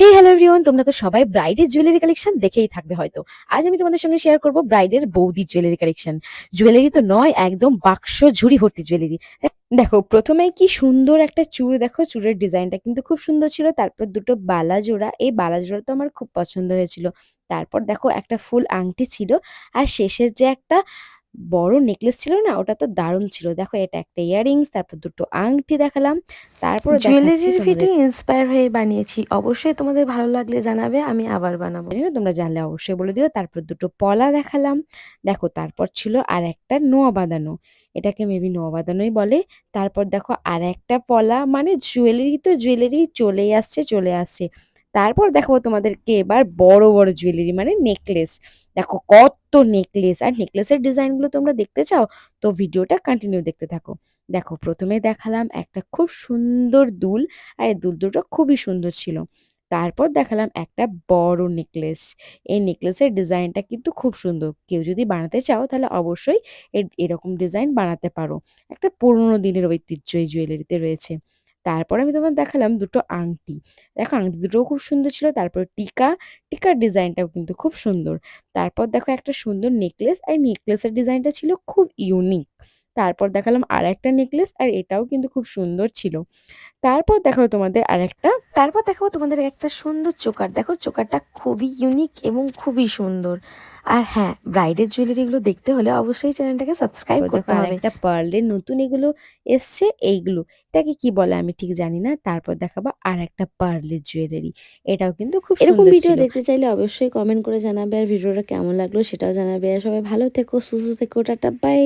হে hello everyone, তোমরা তো সবাই ব্রাইডের জুয়েলারি কালেকশন দেখেই থাকবে হয়তো। আজ আমি তোমাদের সঙ্গে শেয়ার করব ব্রাইডের বৌদির জুয়েলারি কালেকশন। জুয়েলারি তো নয়, একদম বাক্স ঝুড়ি ভর্তি জুয়েলারি। দেখো প্রথমেই কি সুন্দর একটা চূড়, দেখো চূড়ের ডিজাইনটা কিন্তু খুব সুন্দর ছিল। তারপর দুটো বালা জোড়া, এই বালা জোড়া তো আমার খুব পছন্দ হয়েছিল। তারপর দেখো একটা ফুল আংটি ছিল, আর শেষের যে একটা বড় নেকলেস ছিল না, ওটা তো দারুণ ছিল। দেখো এটা একটা ইয়াররিংস, তারপর দুটো আংটি দেখালাম। তারপর দেখাচ্ছি জুয়েলারির তোমাদের, ভিডিও ইন্সপায়ার হয়ে বানিয়েছি। অবশ্যই তোমাদের ভালো লাগলে জানাবে, আমি আবার বানাবো। জানি না, তোমরা জানলে অবশ্যই বলে দিও। তারপর দুটো পলা দেখালাম। দেখো তারপর ছিল আর একটা নোয়া বাঁধানো, এটাকে মেবি নোয়া বাঁধানোই বলে। তারপর দেখো আর একটা পলা, মানে জুয়েলারি তো জুয়েলারি চলেই আসছে চলে আসছে। তারপর দেখো তোমাদেরকে এবার বড় বড় জুয়েলারি, মানে নেকলেস। দেখো কত নেকলেস, আর নেকলেসের ডিজাইনগুলো তোমরা দেখতে চাও তো ভিডিওটা কন্টিনিউ দেখতে থাকো। দেখো প্রথমে দেখালাম একটা খুব সুন্দর দুল, আর এই দুল দুটো খুবই সুন্দর ছিল। তারপর দেখালাম একটা বড় নেকলেস। এই নেকলেসের ডিজাইনটা কিন্তু খুব সুন্দর। কেউ যদি বানাতে চাও তাহলে অবশ্যই এরকম ডিজাইন বানাতে পারো। একটা পুরোনো দিনের ঐতিহ্য এই জুয়েলারিতে রয়েছে। তারপর আমি তোমার দেখালাম দুটো আংটি। দেখো আংটি দুটোও খুব সুন্দর ছিল। তারপর টিকা, টিকার ডিজাইনটাও কিন্তু খুব সুন্দর। তারপর দেখো একটা সুন্দর নেকলেস, আর নেকলেসের ডিজাইনটা ছিল খুব ইউনিক। তারপর দেখালাম আর একটা নেকলেস, আর এটাও কিন্তু খুব সুন্দর ছিল। তারপর দেখাবো তোমাদের আরেকটা। তারপর দেখাবো তোমাদের একটা সুন্দর চোকার। দেখো চোকারটা খুবই ইউনিক এবং খুবই সুন্দর। আর হ্যাঁ, ব্রাইডের জুয়েলারিগুলো দেখতে হলে অবশ্যই চ্যানেলটাকে সাবস্ক্রাইব তারপর দেখো করতে হবে। আরেকটা পার্লের নতুন এগুলো এসছে, এইগুলো এটাকে কি বলে আমি ঠিক জানি না। তারপর দেখাবো আর একটা পার্লের জুয়েলারি, এটাও কিন্তু খুব এরকম সুন্দর ভিডিও ছিল। দেখতে চাইলে অবশ্যই কমেন্ট করে জানাবে, আর ভিডিওটা কেমন লাগলো সেটাও জানাবে। আর সবাই ভালো থেকো, সুস্থ থেকো, টাটা বাই।